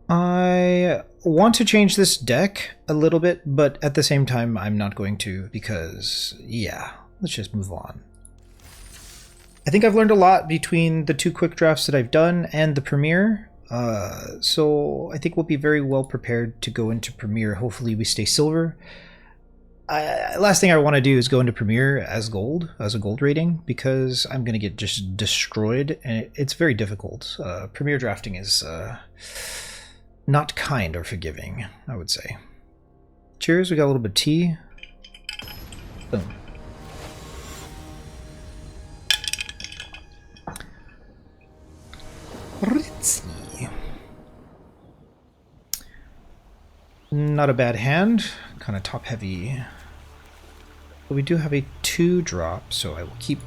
I want to change this deck a little bit, but at the same time I'm not going to because, yeah, let's just move on. I think I've learned a lot between the 2 quick drafts that I've done and the premiere. So I think we'll be very well prepared to go into premiere. Hopefully we stay silver. Last thing I want to do is go into premiere as gold, as a gold rating, because I'm going to get just destroyed, and it's very difficult. Premiere drafting is not kind or forgiving, I would say. Cheers, we got a little bit of tea. Boom. Not a bad hand, kind of top heavy. But we do have a 2-drop, so I will keep.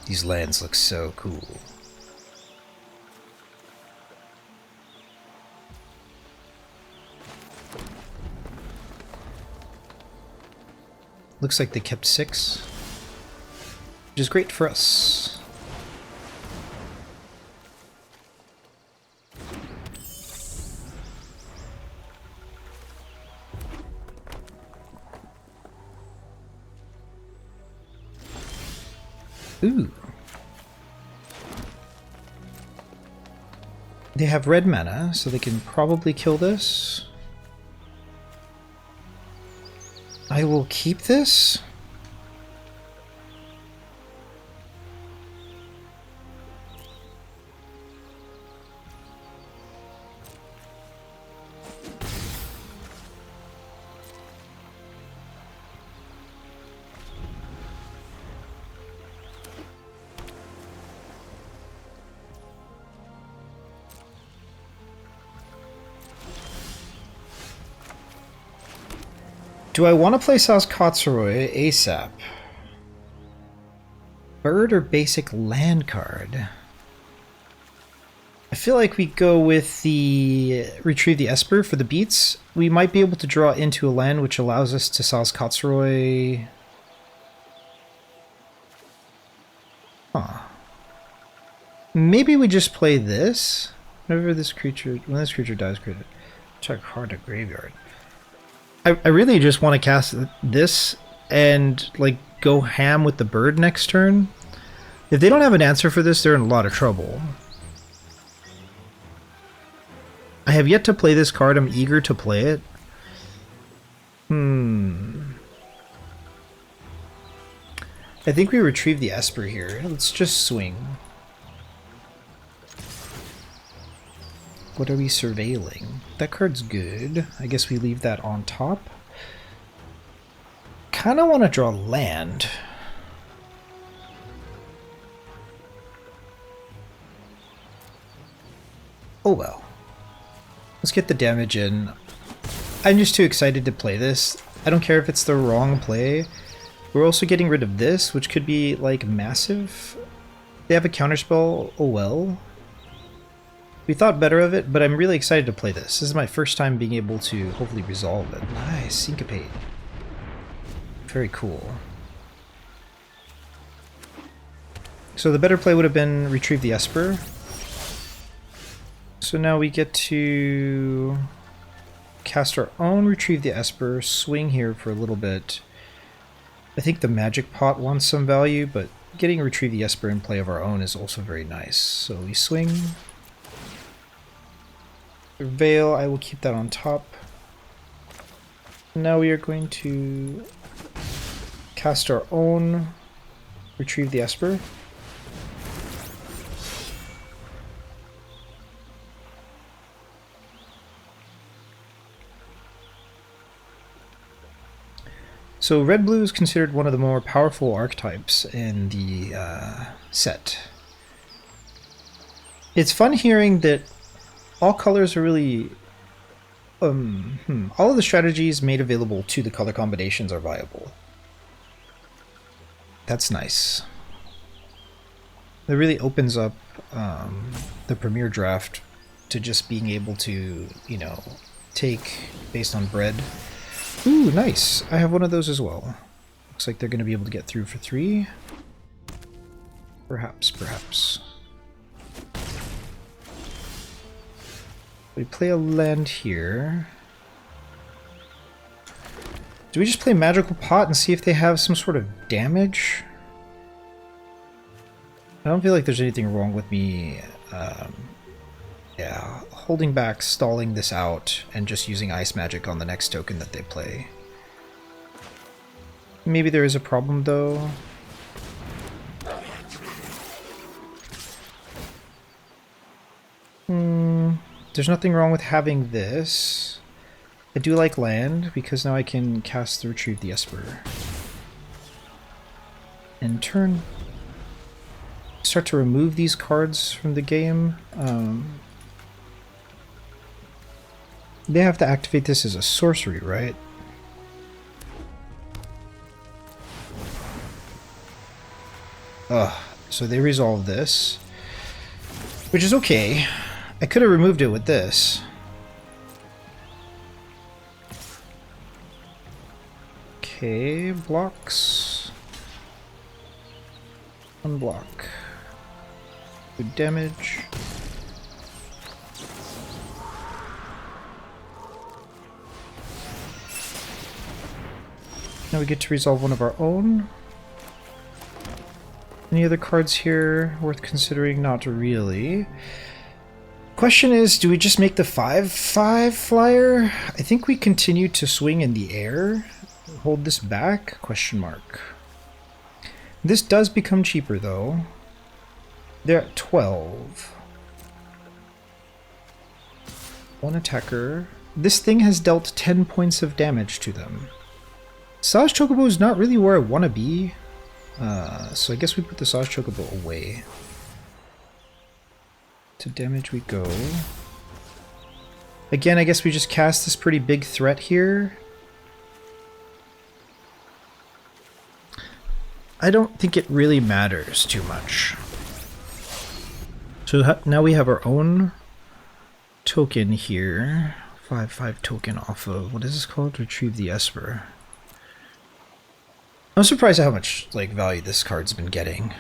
These lands look so cool. Looks like they kept 6, which is great for us. Ooh. They have red mana, so they can probably kill this. I will keep this. Do I want to play Saz Kotsuroi ASAP? Bird or basic land card? I feel like we go with the Retrieve the Esper for the beats. We might be able to draw into a land which allows us to Saz Kotsuroi. Huh. Maybe we just play this. Whenever this creature, when this creature dies, create it. Check hard to graveyard. I really just want to cast this and like go ham with the bird next turn. If they don't have an answer for this, they're in a lot of trouble. I have yet to play this card. I'm eager to play it. I think we retrieve the Esper here. Let's just swing. What are we surveilling? That card's good. I guess we leave that on top. Kind of want to draw land. Oh well. Let's get the damage in. I'm just too excited to play this. I don't care if it's the wrong play. We're also getting rid of this, which could be like massive. They have a counterspell. Oh well. We thought better of it, but I'm really excited to play this. This is my first time being able to hopefully resolve it. Nice, syncopate. Very cool. So the better play would have been retrieve the Esper. So now we get to cast our own retrieve the Esper, swing here for a little bit. I think the magic pot wants some value, but getting retrieve the Esper in play of our own is also very nice. So we swing. Veil, I will keep that on top. Now we are going to cast our own retrieve the Esper. So red-blue is considered one of the more powerful archetypes in the set. It's fun hearing that all colors are really... all of the strategies made available to the color combinations are viable. That's nice. It really opens up the Premier draft to just being able to, you know, take based on bread. Ooh, nice. I have one of those as well. Looks like they're going to be able to get through for 3. Perhaps. We play a land here. Do we just play Magical Pot and see if they have some sort of damage? I don't feel like there's anything wrong with me, yeah, holding back, stalling this out, and just using Ice Magic on the next token that they play. Maybe there is a problem, though. There's nothing wrong with having this. I do like land, because now I can cast the Retrieve the Esper. And start to remove these cards from the game. They have to activate this as a sorcery, right? So they resolve this, which is okay. I could have removed it with this. Okay, blocks. Unblock. Good damage. Now we get to resolve one of our own. Any other cards here worth considering? Not really. Question is, do we just make the 5/5 flyer? I think we continue to swing in the air. Hold this back? Question mark. This does become cheaper though. They're at 12. One attacker. This thing has dealt 10 points of damage to them. Saj Chocobo is not really where I want to be. So I guess we put the Saj Chocobo away. To damage we go. Again, I guess we just cast this pretty big threat here. I don't think it really matters too much. So now we have our own token here. 5/5 token off of, what is this called? Retrieve the Esper. I'm surprised at how much value this card's been getting.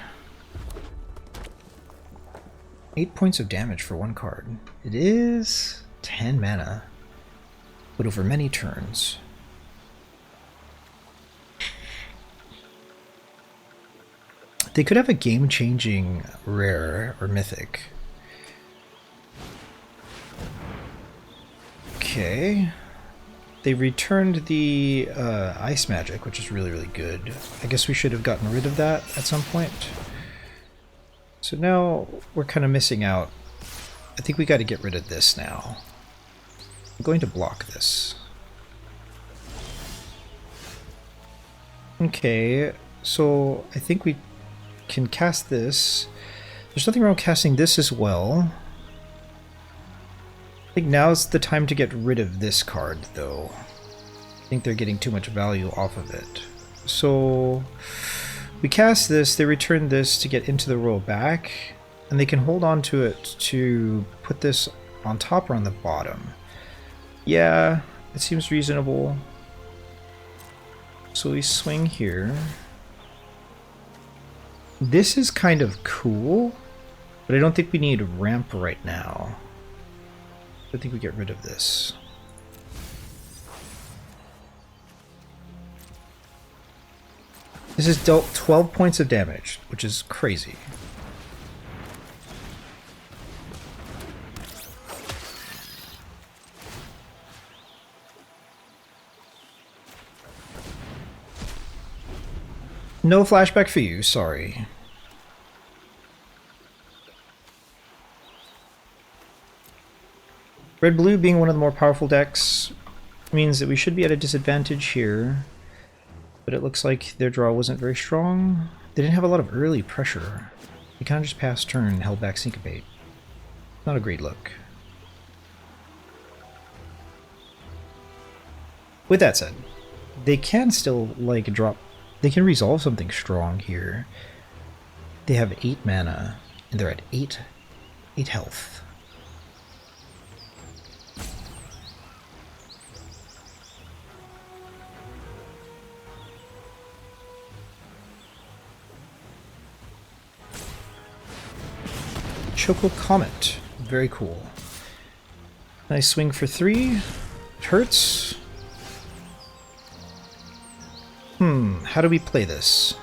8 points of damage for one card. It is 10 mana, but over many turns. They could have a game-changing rare or mythic. Okay. They returned the Ice Magic, which is really, really good. I guess we should have gotten rid of that at some point. So now we're kind of missing out. I think we got to get rid of this now. I'm going to block this. Okay, so I think we can cast this. There's nothing wrong with casting this as well. I think now's the time to get rid of this card, though. I think they're getting too much value off of it. So we cast this, they return this to get into the row back, and they can hold on to it to put this on top or on the bottom. Yeah, it seems reasonable. So we swing here. This is kind of cool, but I don't think we need ramp right now. I think we get rid of this. This has dealt 12 points of damage, which is crazy. No flashback for you, sorry. Red-blue being one of the more powerful decks means that we should be at a disadvantage here, but it looks like their draw wasn't very strong. They didn't have a lot of early pressure. They kind of just passed turn and held back Syncopate. Not a great look. With that said, they can still drop. They can resolve something strong here. They have 8 mana and they're at 8 health. Choco Comet. Very cool. Nice swing for 3. It hurts. How do we play this?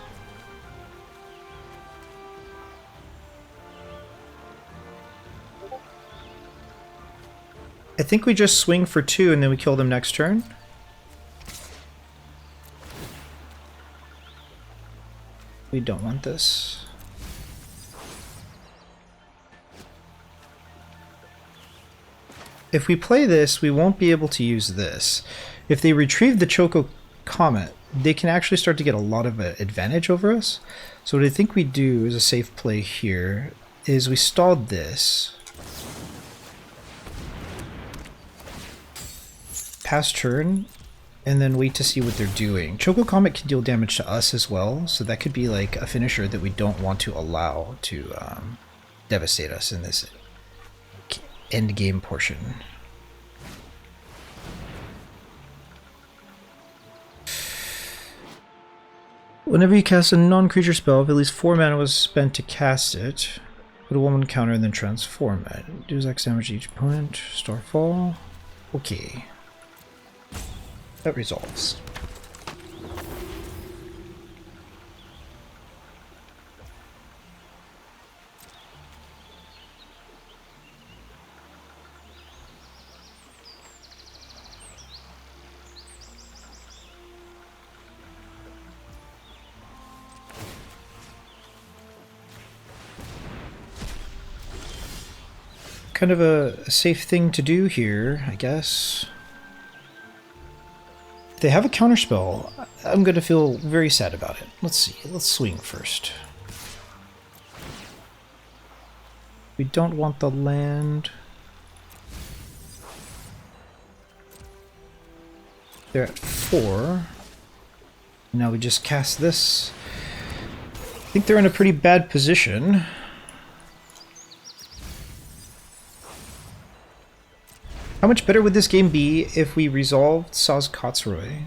I think we just swing for 2 and then we kill them next turn. We don't want this. If we play this, we won't be able to use this. If they retrieve the Choco Comet, they can actually start to get a lot of advantage over us. So what I think we do is a safe play here is we stalled this. Pass turn, and then wait to see what they're doing. Choco Comet can deal damage to us as well, so that could be like a finisher that we don't want to allow to devastate us in this end game portion. Whenever you cast a non-creature spell, if at least 4 mana was spent to cast it, put a 1/1 counter and then transform it. Deals X damage to each opponent. Starfall. Okay. That resolves. Kind of a safe thing to do here, I guess. If they have a counterspell, I'm going to feel very sad about it. Let's see. Let's swing first. We don't want the land. They're at 4. Now we just cast this. I think they're in a pretty bad position. How much better would this game be if we resolved Saz Kotsroy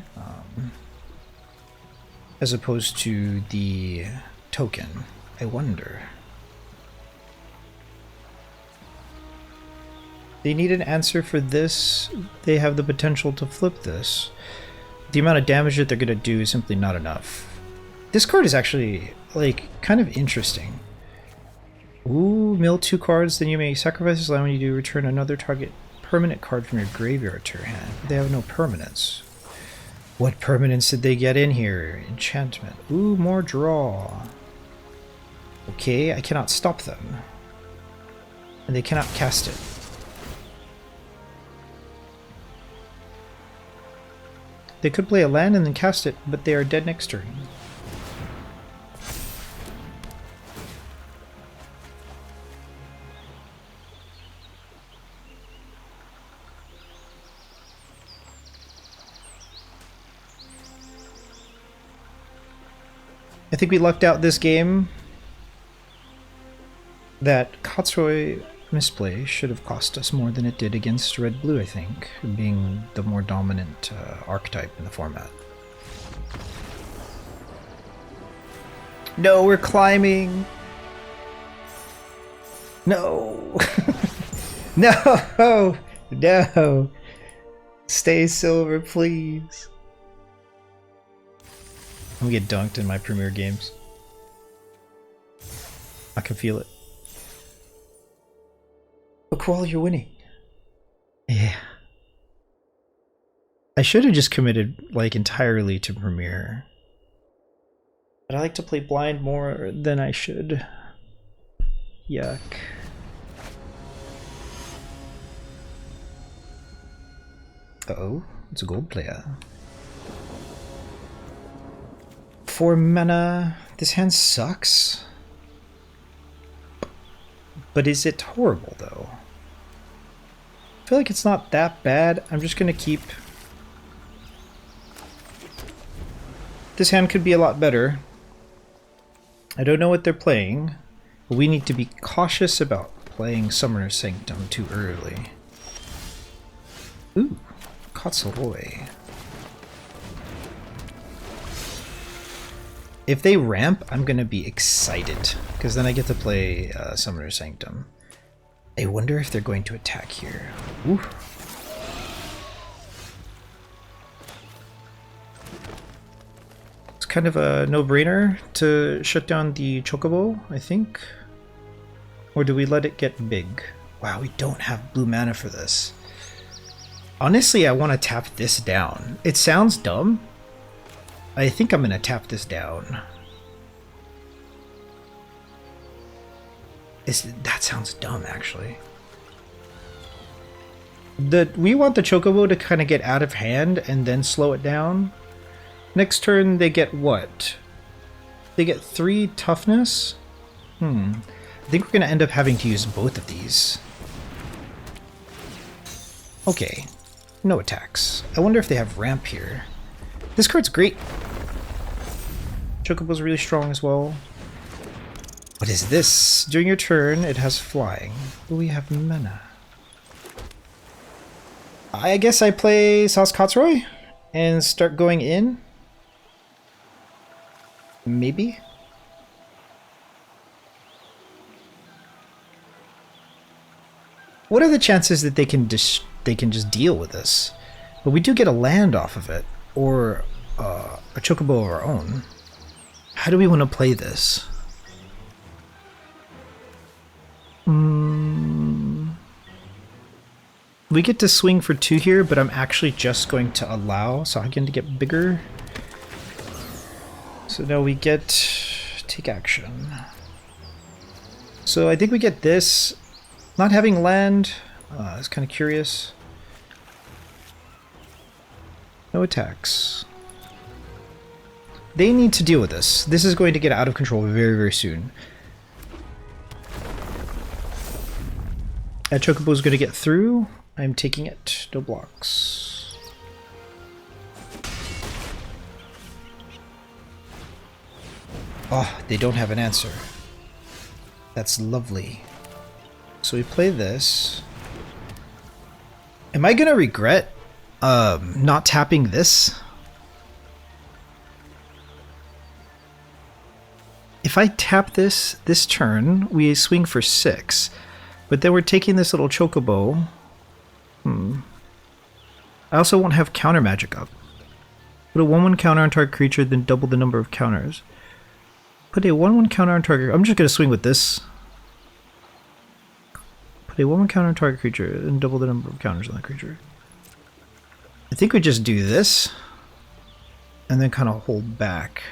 as opposed to the token? I wonder. They need an answer for this. They have the potential to flip this. The amount of damage that they're going to do is simply not enough. This card is actually, like, kind of interesting. Ooh, mill 2 cards, then you may sacrifice this land when you do return another target permanent card from your graveyard to your hand. They have no permanents. What permanents did they get in here? Enchantment. Ooh, more draw. Okay, I cannot stop them. And they cannot cast it. They could play a land and then cast it, but they are dead next turn. I think we lucked out this game. That Kotsroy misplay should have cost us more than it did against red-blue, I think, being the more dominant archetype in the format. No, we're climbing! No! No! No! Stay silver, please! I'm gonna get dunked in my premier games. I can feel it. But Koala, you're winning. Yeah. I should have just committed, like, entirely to Premier. But I like to play blind more than I should. Yuck. Uh-oh, it's a gold player. 4 mana. This hand sucks. But is it horrible, though? I feel like it's not that bad. I'm just gonna keep... This hand could be a lot better. I don't know what they're playing, but we need to be cautious about playing Summoner's Sanctum too early. Ooh, Kotsroy. If they ramp, I'm gonna be excited, because then I get to play Summoner's Sanctum. I wonder if they're going to attack here. Ooh. It's kind of a no-brainer to shut down the Chocobo, I think. Or do we let it get big? Wow, we don't have blue mana for this. Honestly, I want to tap this down. It sounds dumb. I think I'm going to tap this down. That sounds dumb, actually. We want the Chocobo to kind of get out of hand and then slow it down. Next turn, they get what? They get 3 toughness? I think we're going to end up having to use both of these. Okay. No attacks. I wonder if they have ramp here. This card's great. Chocobo's really strong as well. What is this? During your turn, it has flying. We have mana. I guess I play Sauce Kotsroy and start going in. Maybe. What are the chances that they can just deal with this? But we do get a land off of it, or a Chocobo of our own. How do we want to play this? We get to swing for 2 here, but I'm actually just going to allow Sahagin to get bigger. So now we get take action. So I think we get this. Not having land is kind of curious. No attacks. They need to deal with this. This is going to get out of control very, very soon. That Chocobo is going to get through. I'm taking it. No blocks. Oh, they don't have an answer. That's lovely. So we play this. Am I going to regret not tapping this? If I tap this turn, we swing for 6. But then we're taking this little Chocobo. I also won't have counter magic up. Put a 1/1 counter on target creature, then double the number of counters. Put a 1/1 counter on target. I'm just going to swing with this. Put a 1/1 counter on target creature, and double the number of counters on that creature. I think we just do this, and then kind of hold back.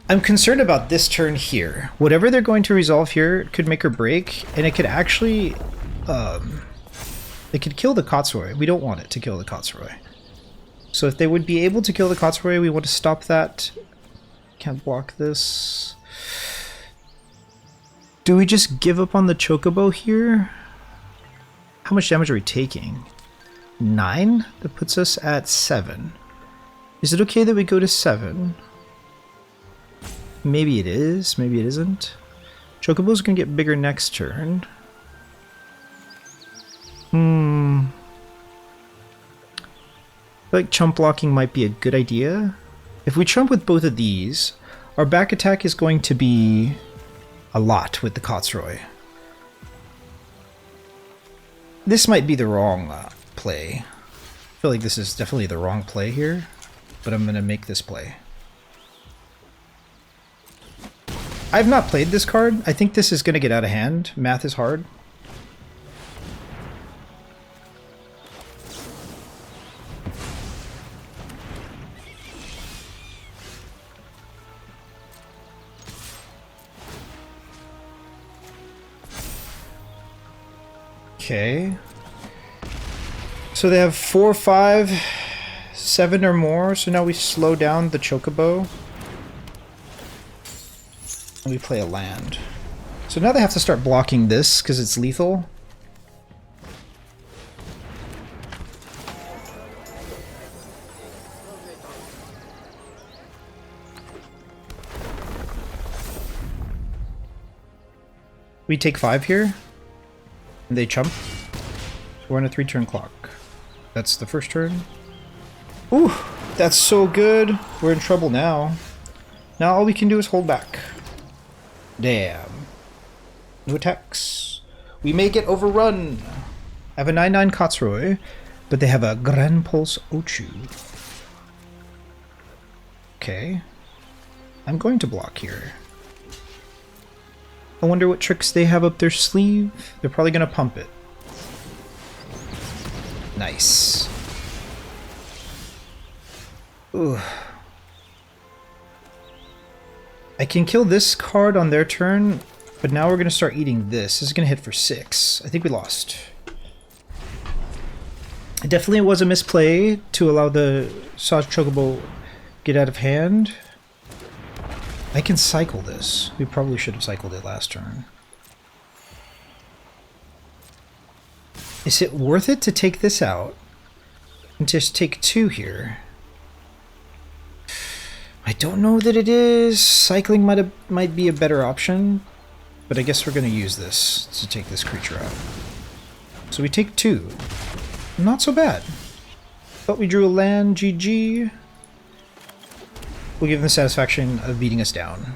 I'm concerned about this turn here. Whatever they're going to resolve here could make or break, and it could actually, it could kill the Kotsroy. We don't want it to kill the Kotsroy. So if they would be able to kill the Kotsroy, we want to stop that. Can't block this. Do we just give up on the Chocobo here? How much damage are we taking? 9? That puts us at 7. Is it okay that we go to 7? Maybe it is, maybe it isn't. Chocobo's gonna get bigger next turn. I feel like chump blocking might be a good idea. If we chump with both of these, our back attack is going to be a lot with the Kotsroy. This might be the wrong play. I feel like this is definitely the wrong play here, but I'm gonna make this play. I've not played this card. I think this is going to get out of hand. Math is hard. Okay. So they have 4, 5, 7 or more. So now we slow down the Chocobo. And we play a land. So now they have to start blocking this because it's lethal. We take 5 here, and they chump. So we're on a 3-turn clock. That's the first turn. Ooh, that's so good. We're in trouble now. Now all we can do is hold back. Damn. No attacks. We may get overrun. I have a 9/9 Kotsroy, but they have a Grand Pulse Ochu. Okay. I'm going to block here. I wonder what tricks they have up their sleeve. They're probably going to pump it. Nice. Ooh. I can kill this card on their turn, but now we're going to start eating this. This is going to hit for 6. I think we lost. It definitely was a misplay to allow the Saj Chocobo get out of hand. I can cycle this. We probably should have cycled it last turn. Is it worth it to take this out and just take 2 here? I don't know that it is. Cycling might be a better option, but I guess we're going to use this to take this creature out. So we take 2. Not so bad. But we drew a land. GG. We'll give them the satisfaction of beating us down.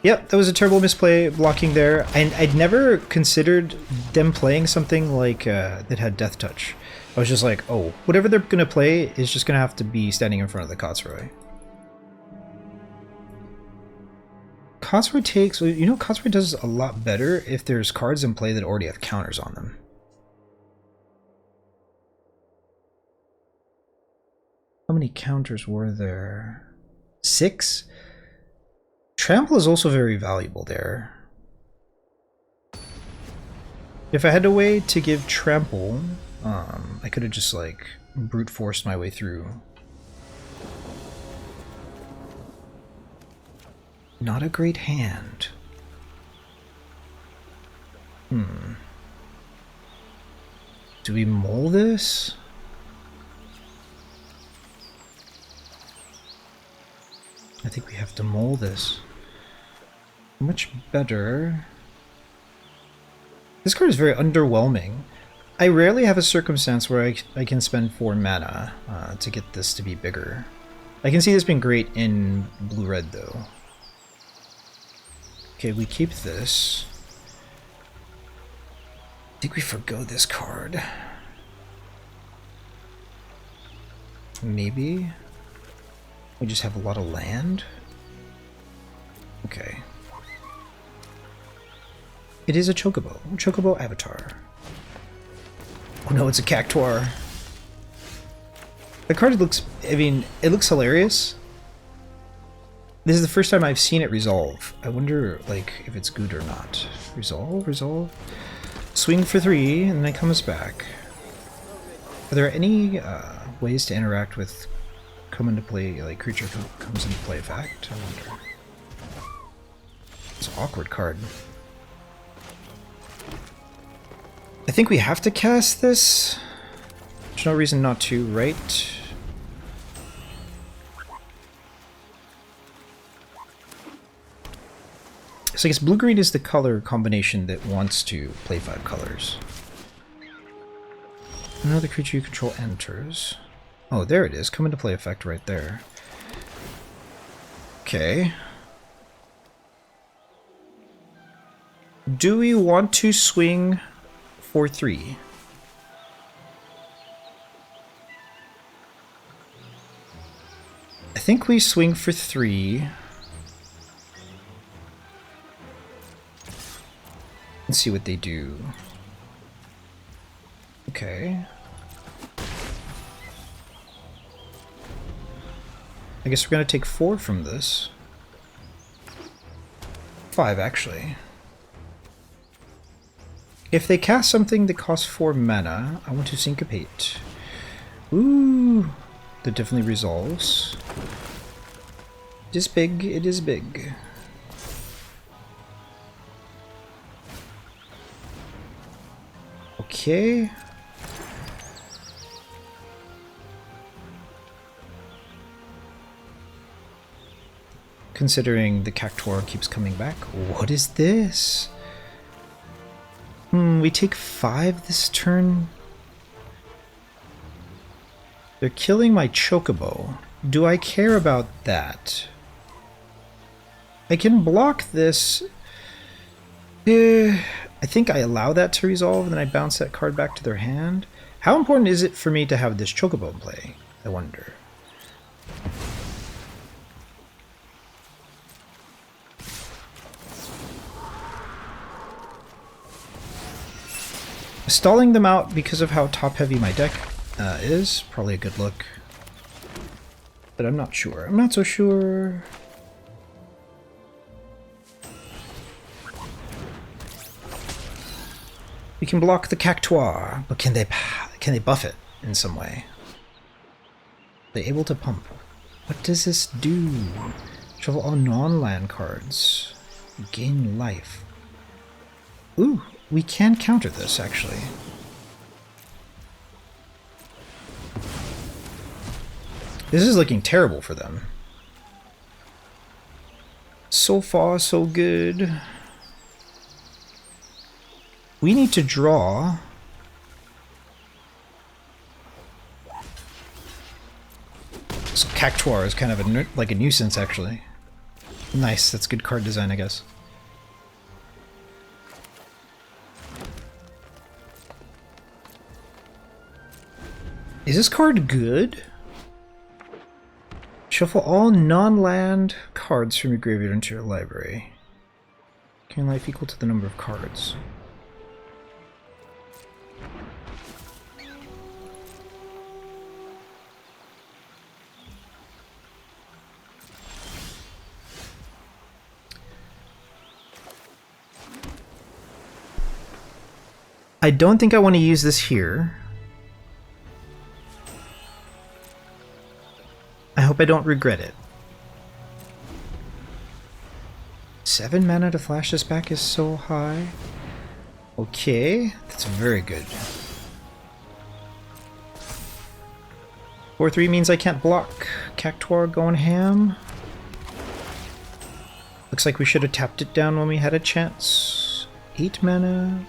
Yep, that was a terrible misplay blocking there. And I'd never considered them playing something like that had Death Touch. I was just like, oh, whatever they're going to play is just going to have to be standing in front of the Kotsroy. Kotsroy takes... You know, Kotsroy does a lot better if there's cards in play that already have counters on them. How many counters were there? 6? Trample is also very valuable there. If I had a way to give Trample... I could have just, like, brute forced my way through. Not a great hand. Do we mull this? I think we have to mull this. Much better. This card is very underwhelming. I rarely have a circumstance where I can spend 4 mana to get this to be bigger. I can see this being great in blue-red, though. Okay, we keep this. I think we forgo this card. Maybe? We just have a lot of land? Okay. It is a Chocobo. Chocobo Avatar. Oh no, it's a Cactuar. The card looks... I mean, it looks hilarious. This is the first time I've seen it resolve. I wonder, like, if it's good or not. Resolve? Resolve? Swing for 3, and then it comes back. Are there any ways to interact with come into play, like, creature comes into play effect? I wonder. It's an awkward card. I think we have to cast this. There's no reason not to, right? So I guess blue-green is the color combination that wants to play 5 colors. Another creature you control enters. Oh, there it is. Come into play effect right there. Okay. Do we want to swing for 3? I think we swing for 3. Let's see what they do. Okay. I guess we're gonna take 4 from this. 5, actually. If they cast something that costs 4 mana, I want to syncopate. Ooh, that definitely resolves. It is big, it is big. Okay. considering the Cactuar keeps coming back. What is this? We take 5 this turn. They're killing my Chocobo. Do I care about that? I can block this. I think I allow that to resolve, and then I bounce that card back to their hand. How important is it for me to have this Chocobo in play? I wonder. Stalling them out because of how top-heavy my deck is probably a good look. But I'm not sure. I'm not so sure. We can block the Cactuar, but can they buff it in some way? Are they able to pump? What does this do? Shuffle all non-land cards. Gain life. Ooh, we can counter this, actually. This is looking terrible for them. So far, so good. We need to draw. This Cactuar is kind of like a nuisance, actually. Nice, that's good card design, I guess. Is this card good? Shuffle all non-land cards from your graveyard into your library. Gain life equal to the number of cards. I don't think I want to use this here. I hope I don't regret it. 7 mana to flash this back is so high. Okay, that's very good. 4/3 means I can't block. Cactuar going ham. Looks like we should have tapped it down when we had a chance. 8 mana.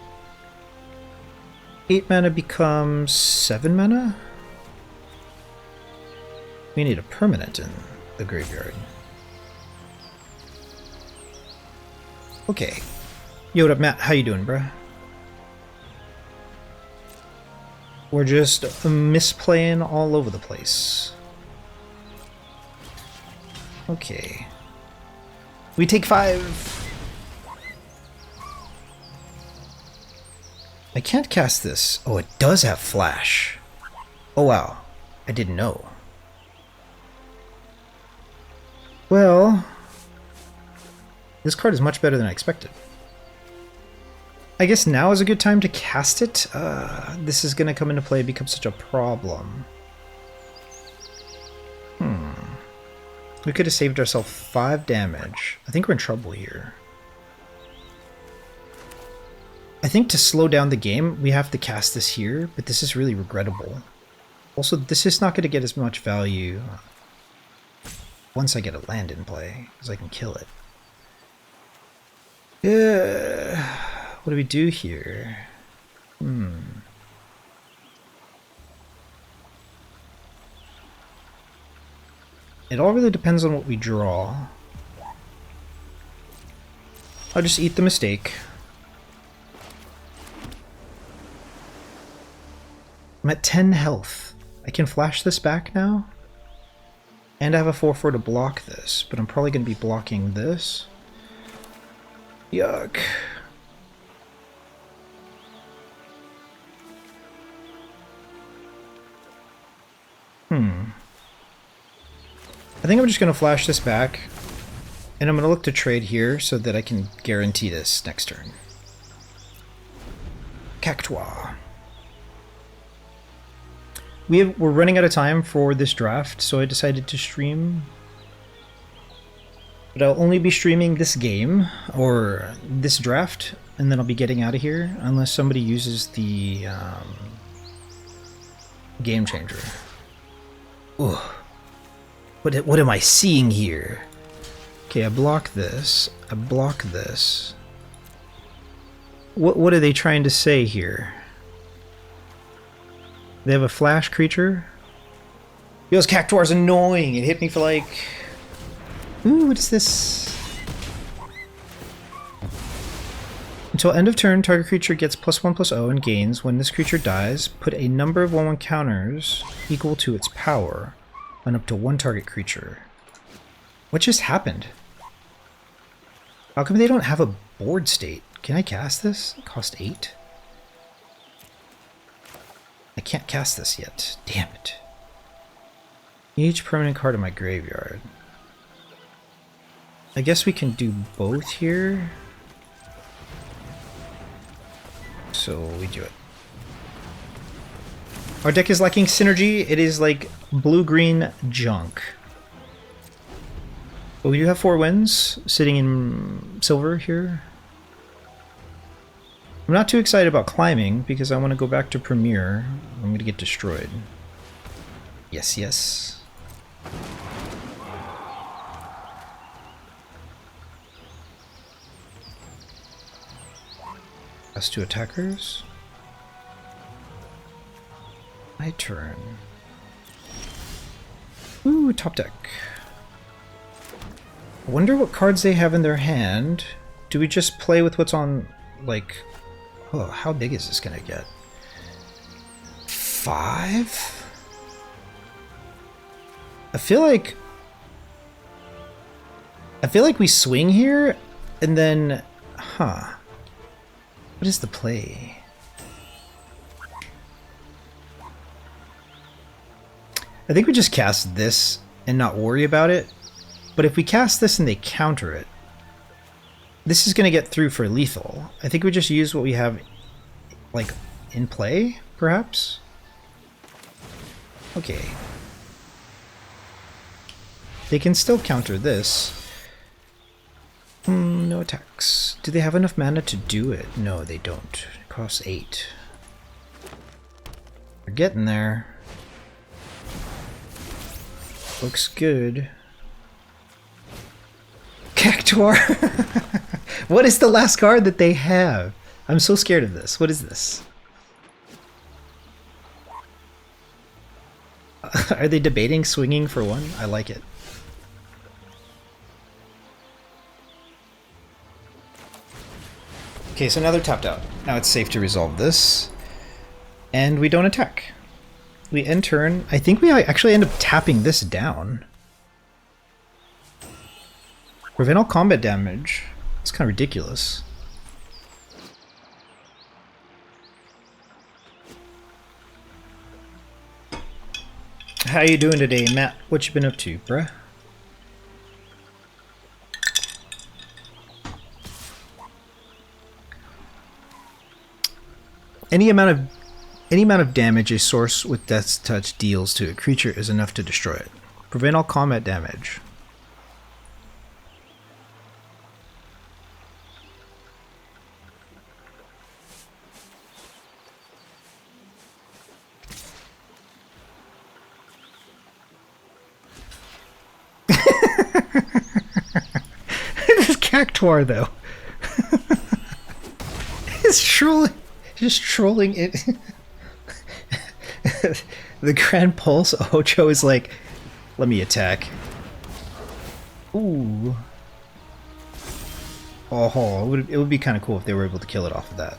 8 mana becomes 7 mana? We need a permanent in the graveyard. Okay. Yo, what up, Matt? How you doing, bruh? We're just misplaying all over the place. Okay. We take 5. I can't cast this. Oh, it does have flash. Oh, wow. I didn't know. Well, this card is much better than I expected. I guess now is a good time to cast it. This is going to come into play and become such a problem. We could have saved ourselves 5 damage. I think we're in trouble here. I think to slow down the game, we have to cast this here, but this is really regrettable. Also, this is not going to get as much value once I get a land in play, because I can kill it. What do we do here? It all really depends on what we draw. I'll just eat the mistake. I'm at 10 health. I can flash this back now. And I have a 4/4 to block this, but I'm probably going to be blocking this. Yuck. I think I'm just going to flash this back, and I'm going to look to trade here so that I can guarantee this next turn. Cactuar. We're running out of time for this draft, so I decided to stream. But I'll only be streaming this game, or this draft, and then I'll be getting out of here, unless somebody uses the game Game Changer. Ugh. What am I seeing here? Okay, I block this. I block this. What are they trying to say here? They have a flash creature? Yo, this Cactuar's annoying! It hit me for like... Ooh, what is this? Until end of turn, target creature gets +1/+0 and gains. When this creature dies, put a number of 1/1 counters equal to its power on up to one target creature. What just happened? How come they don't have a board state? Can I cast this? It cost 8? I can't cast this yet. Damn it. Each permanent card in my graveyard. I guess we can do both here. So we do it. Our deck is lacking synergy. It is like blue-green junk. But we do have 4 wins sitting in silver here. I'm not too excited about climbing because I want to go back to Premier. I'm going to get destroyed. Yes, yes. Us 2 attackers. My turn. Ooh, top deck. I wonder what cards they have in their hand. Do we just play with what's on, like... Oh, how big is this gonna get? 5? I feel like we swing here, and then... Huh. What is the play? I think we just cast this and not worry about it. But if we cast this and they counter it, this is going to get through for lethal. I think we just use what we have, like, in play, perhaps? Okay. They can still counter this. No attacks. Do they have enough mana to do it? No, they don't. It costs 8. We're getting there. Looks good. Cactuar! What is the last card that they have? I'm so scared of this. What is this? Are they debating swinging for 1? I like it. Okay, so now they're tapped out. Now it's safe to resolve this. And we don't attack. We end turn. I think we actually end up tapping this down. Prevent all combat damage. It's kind of ridiculous. How you doing today, Matt? What you been up to, bruh? Any amount of damage a source with Death's Touch deals to a creature is enough to destroy it. Prevent all combat damage. This Cactuar, though. It's trolling. Just trolling it. The Grand Pulse Ocho is like, let me attack. Ooh. Oh, it would be kind of cool if they were able to kill it off of that.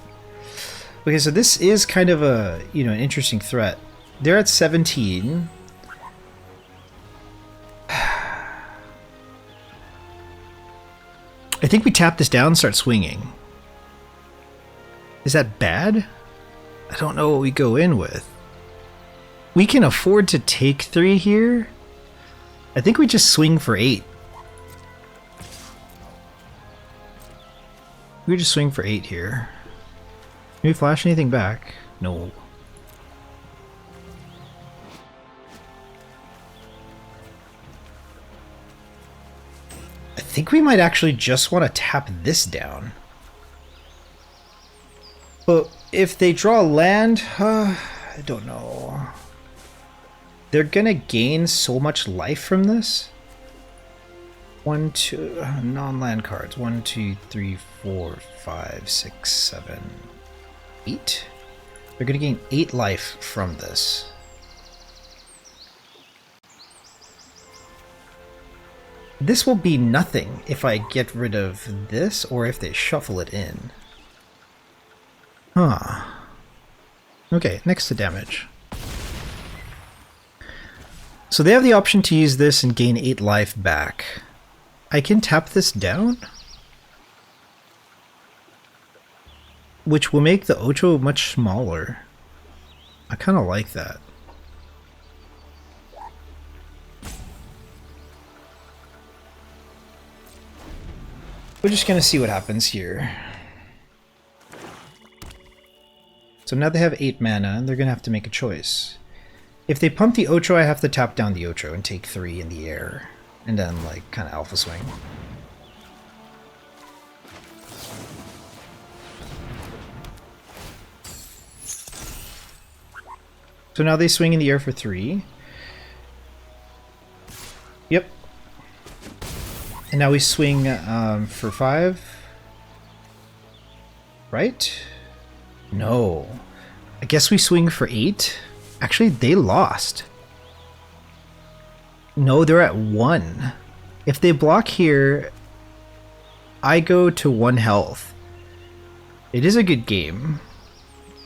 Okay, so this is kind of a, you know, an interesting threat. They're at 17. I think we tap this down and start swinging. Is that bad? I don't know what we go in with. We can afford to take 3 here. I think we just swing for 8. We just swing for 8 here. Can we flash anything back? No. I think we might actually just want to tap this down. But if they draw land, I don't know. They're gonna gain so much life from this. 1, 2, non-land cards. 1, 2, 3, 4, 5, 6, 7, 8. They're going to gain 8 life from this. This will be nothing if I get rid of this or if they shuffle it in. Huh. Okay, next to damage. So they have the option to use this and gain 8 life back. I can tap this down, which will make the Ocho much smaller. I kind of like that. We're just going to see what happens here. So now they have 8 mana, and they're going to have to make a choice. If they pump the Ocho, I have to tap down the Ocho and take 3 in the air. And then, like, kind of alpha swing. So now they swing in the air for 3. Yep. And now we swing for 5. Right? No. I guess we swing for 8. Actually, they lost. No, they're at 1. If they block here, I go to 1 health. It is a good game.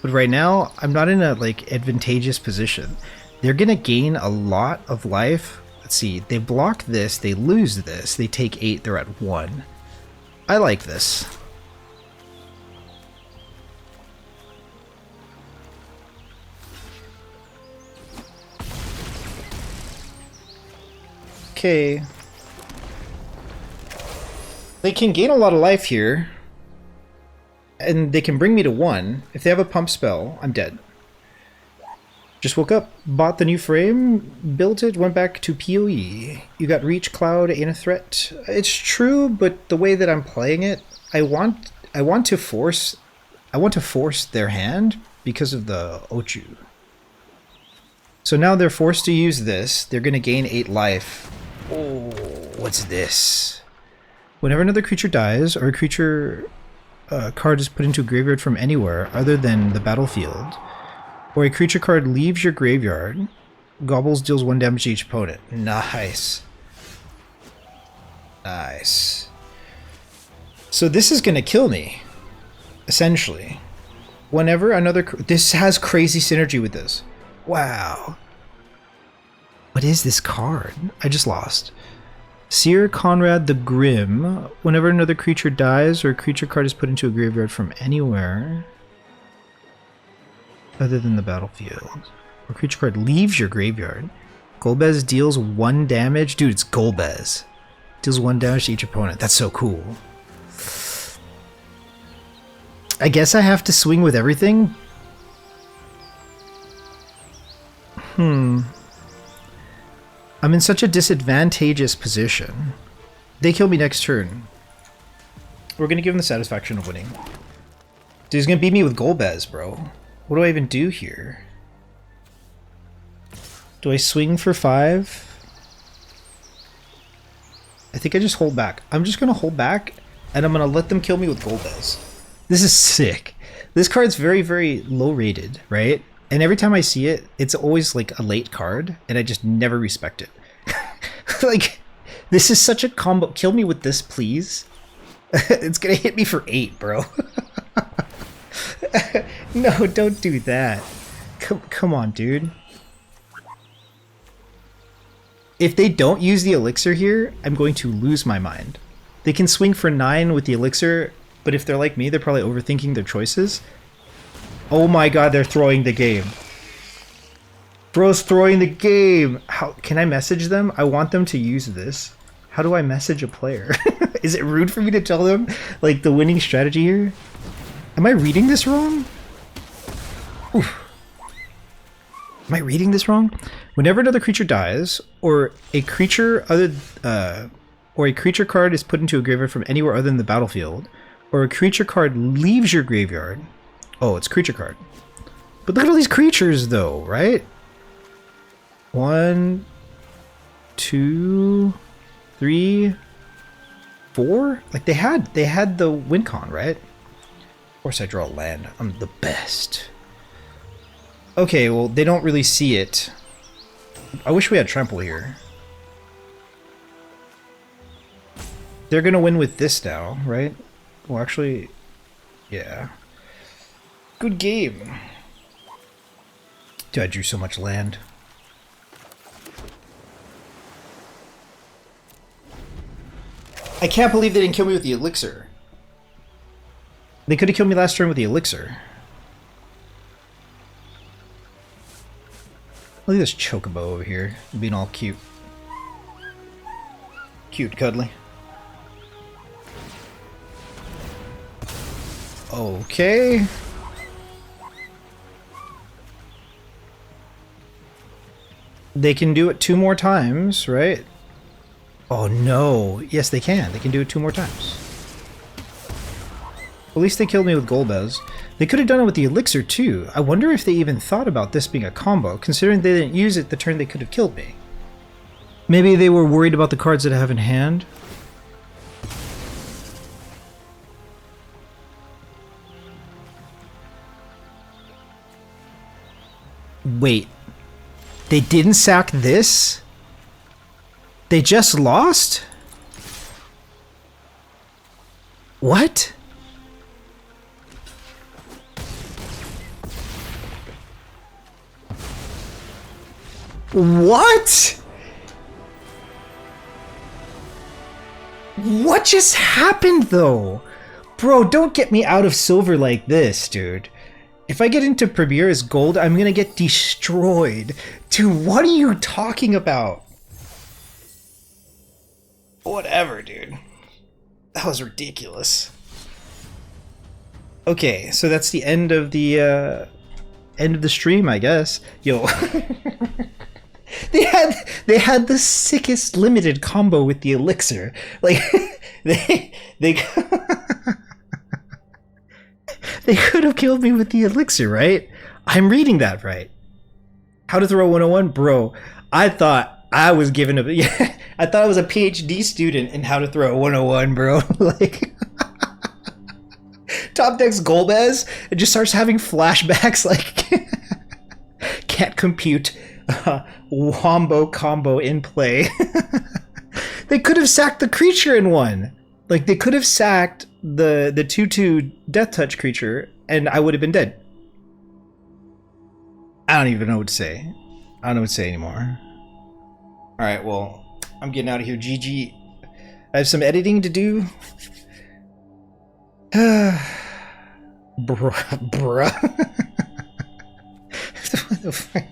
But right now, I'm not in a like advantageous position. They're gonna gain a lot of life. Let's see, they block this, they lose this, they take 8, they're at 1. I like this. Okay. They can gain a lot of life here. And they can bring me to 1. If they have a pump spell, I'm dead. Just woke up, bought the new frame, built it, went back to PoE. You got Reach Cloud, ain't a threat. It's true, but the way that I'm playing it, I want to force their hand because of the Ochu. So now they're forced to use this. They're going to gain 8 life. Oh, what's this? Whenever another creature dies or a creature card is put into a graveyard from anywhere other than the battlefield, or a creature card leaves your graveyard, Gobbles deals 1 damage to each opponent. Nice. Nice. So this is going to kill me, essentially. Whenever another... This has crazy synergy with this. Wow. What is this card? I just lost. Seer Conrad the Grim. Whenever another creature dies or a creature card is put into a graveyard from anywhere other than the battlefield, or creature card leaves your graveyard, Golbez deals 1 damage. Dude, it's Golbez. Deals 1 damage to each opponent. That's so cool. I guess I have to swing with everything. I'm in such a disadvantageous position. They kill me next turn. We're gonna give them the satisfaction of winning. Dude, he's gonna beat me with Golbez, bro. What do I even do here? Do I swing for 5? I think I just hold back. I'm just gonna hold back, and I'm gonna let them kill me with Golbez. This is sick. This card's very, very low rated, right? And every time I see it, it's always like a late card, and I just never respect it. Like, this is such a combo. Kill me with this, please. It's gonna hit me for 8, bro. No, don't do that. Come on, dude. If they don't use the elixir here, I'm going to lose my mind. They can swing for 9 with the elixir, but if they're like me, they're probably overthinking their choices. Oh my god, they're throwing the game. Bro's throwing the game. How can I message them? I want them to use this. How do I message a player? Is it rude for me to tell them like the winning strategy here? Am I reading this wrong? Oof. Am I reading this wrong? Whenever another creature dies, or a creature card is put into a graveyard from anywhere other than the battlefield, or a creature card leaves your graveyard. Oh, it's creature card. But look at all these creatures, though, right? 1, 2, 3, 4? Like they had the win con, right? Of course I draw land. I'm the best. Okay, well they don't really see it. I wish we had trample here. They're gonna win with this now, right? Well, actually, yeah. Good game. Dude, I drew so much land. I can't believe they didn't kill me with the elixir. They could have killed me last turn with the elixir. Look at this chocobo over here, being all cute. Cute, cuddly. Okay. They can do it 2 more times, right? Oh no. Yes, they can. They can do it 2 more times. At least they killed me with Golbez. They could have done it with the elixir too. I wonder if they even thought about this being a combo, considering they didn't use it the turn they could have killed me. Maybe they were worried about the cards that I have in hand. Wait. They didn't sack this? They just lost? What? What? What just happened though? Bro, don't get me out of silver like this, dude. If I get into Premier as gold, I'm gonna get destroyed. Dude, what are you talking about? Whatever, dude. That was ridiculous. Okay, so that's the end of the stream, I guess. Yo. They had the sickest limited combo with the elixir. Like they they could have killed me with the elixir, right? I'm reading that right. How to throw 101? Bro, I thought I was given a yeah, I thought I was a PhD student in how to throw 101, bro. Like top deck's Golbez, it just starts having flashbacks like can't compute wombo combo in play. They could have sacked the creature in one. Like they could have sacked the 2/2 death touch creature and I would have been dead. I don't even know what to say. I don't know what to say anymore. Alright, well, I'm getting out of here. GG. I have some editing to do. Bruh. What the fuck?